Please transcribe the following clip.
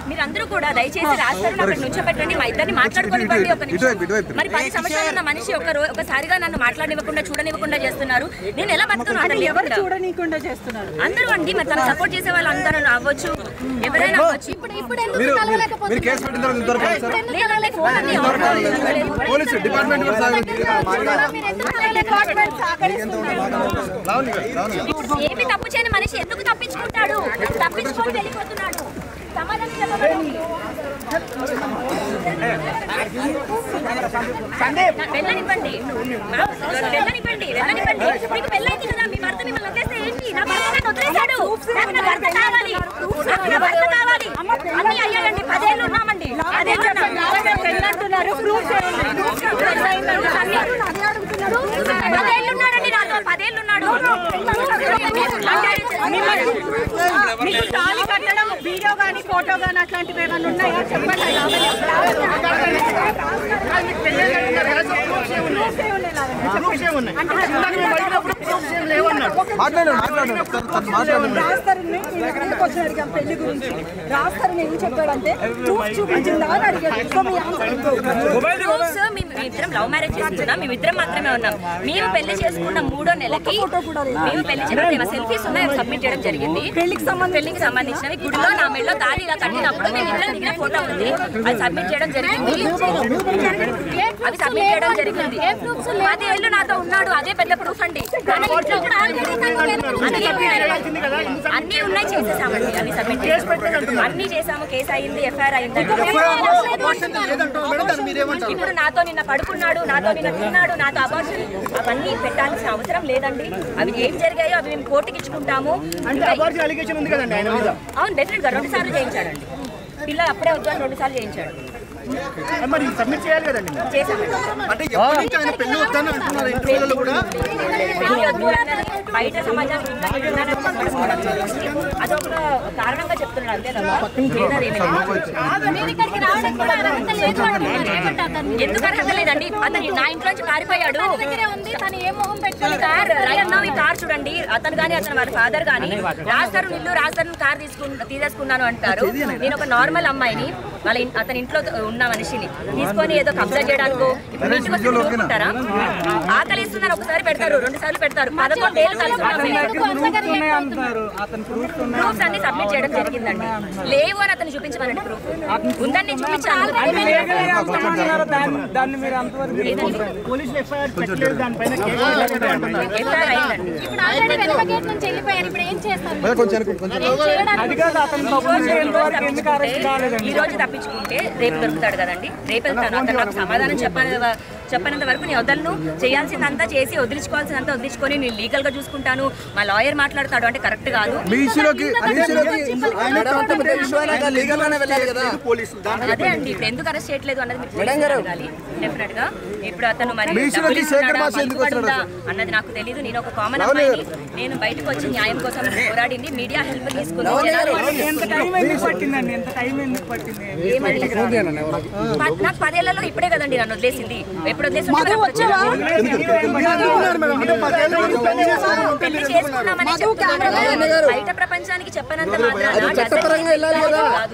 మీరందరూ కూడా దయచేసి రాస్తారు అక్కడ నుంచోబెట్టండి, మా ఇద్దరిని మాట్లాడుకోనివ్వండి. ఒక నిమిషం. మరి 10 సంవత్సరాలు ఉన్న మనిషి ఒకసారిగా నన్ను మాట్లాడనివ్వకుండా చూడనివ్వకుండా చేస్తున్నారు. నేను ఎలా బతుకున్నాను? చూడనివ్వకుండా చేస్తున్నారు అందరూ అండి. మరి తను సపోర్ట్ చేసే వాళ్ళు అందరూ అవ్వచ్చు, ఎవరైనా అవ్వచ్చు. ఏమి తప్పు చేయని మనిషి ఎందుకు తప్పించుకుంటాడు? తప్పించుకొని వెళ్ళిపోతున్నాడు. వెళ్ళనివ్వండి, వెళ్ళనివ్వండి, వెళ్ళనివ్వండి. మీకు పెళ్ళైంది కదా, మీ భర్త మిమ్మల్ని వదిలేస్తే ఏంటి? నా భర్త నన్ను వదిలేశాడు, నాకు నా భర్త కావాలి, నాకు నా భర్త కావాలి. అన్నీ అయ్యాయండి, 10 ఏళ్ళు ఉన్నామండి. 10 ఏళ్ళు ఉన్నాడండి నాతో, 10 ఏళ్ళు ఉన్నాడు. మీకు తాళి కట్టడం వీడియో గానీ ఫోటో గానీ అట్లాంటివి ఏమైనా ఉన్నాయా చెప్పండి. పెళ్లి గురించి రాస్తారని ఏం చెప్పాడంటే చూపించిందా అని అడిగాడు. మేమిద్దరం లవ్ మ్యారేజ్ చేసుకున్నాం, మేమిద్దరం మాత్రమే ఉన్నాం. మేము పెళ్లి చేసుకున్న 3వ నెలకి మేము పెళ్లి చేసుకున్న సెల్ఫీస్ ఉన్నాయి, సబ్మిట్ చేయడం జరిగింది. పెళ్లికి సంబంధించినవి గుడిలో నా మెడలో తాళి ఇలా కట్టినప్పుడు మేము ఇద్దరం దిగిన ఫోటో ఉంది, అది సబ్మిట్ చేయడం జరిగింది. అవి సబ్మిట్ చేయడం జరిగింది. 10 ఏళ్ళు నాతో ఉన్నాడు, అదే పెద్ద ప్రూఫ్ అండి. అన్ని ఉన్నాయి, చేసేసామండి, అన్ని సబ్మిట్ చేసాము, అన్ని చేసాము. కేసు అయింది, ఎఫ్ఐఆర్ అయింది. ఇప్పుడు నాతో నిన్న పడుకున్నాడు, నాతో నిన్న తిన్నాడు, నాతో అబార్షన్, అవన్నీ పెట్టాల్సిన అవసరం లేదండి. అవి ఏం జరిగాయో అవి మేము కోర్టుకి ఇచ్చుకుంటాము. అవును, డెఫినెట్ గా 2 సార్లు చేయించాడండి. పిల్లలు అప్పుడే వద్దని 2 సార్లు చేయించాడు. బయట సమాజానికి అదొక కారణంగా చెప్తున్నాడు, అంతే తప్ప ఎందుకు అర్హత లేదండి. అతను నా ఇంట్లోంచి పారిపోయాడు. ఈ కార్ చూడండి, అతను కానీ అతను వాళ్ళ ఫాదర్ కానీ రాస్తారు, ఇల్లు రాస్తారు, కార్ తీసేసుకున్నాను అంటారు. నేను ఒక నార్మల్ అమ్మాయిని, అతని ఇంట్లో ఉన్న మనిషిని తీసుకొని ఏదో కబ్జా చేయడానికో ఉంటారా? ఆకలిస్తున్నారు, ఒకసారి పెడతారు, 2 సార్లు పెడతారు. 11 ఏళ్ళు ప్రూఫ్స్ అన్ని సబ్మిట్ చేయడం జరిగిందండి. లేవు అని అతను చూపించమనండి, ప్రూఫ్ ఉందని నేను చూపించాను. ఈ రోజు తప్పించుకుంటే రేపు దొరుకుతాడు కదండి, రేపు వెళ్తాను. అతను నాకు సమాధానం చెప్పనంత వరకు నేను వదలను. చేయాల్సిందంతా చేసి వదిలించుకోవాల్సినంత వదిలించుకొని నేను లీగల్ గా చూసుకుంటాను. మా లాయర్ మాట్లాడతాడు అంటే కరెక్ట్ కాదు. అదే అండి, ఇప్పుడు ఎందుకు అరెస్ట్ చేయట్లేదు అన్నది డెఫినెట్ గా. ఇప్పుడు అతను మరి అన్నది నాకు తెలీదు. నేను ఒక కామన్ అమ్మాయిని, నేను బయటకు వచ్చి న్యాయం కోసం పోరాడింది, మీడియా హెల్ప్ తీసుకుంది. నాకు 10 ఏళ్లలో ఇప్పుడే కదండి నన్ను వదిలేసింది. ఎప్పుడు వదిలేసి పెళ్లి చేసుకున్నామని బయట ప్రపంచానికి చెప్పనంత మాత్రాన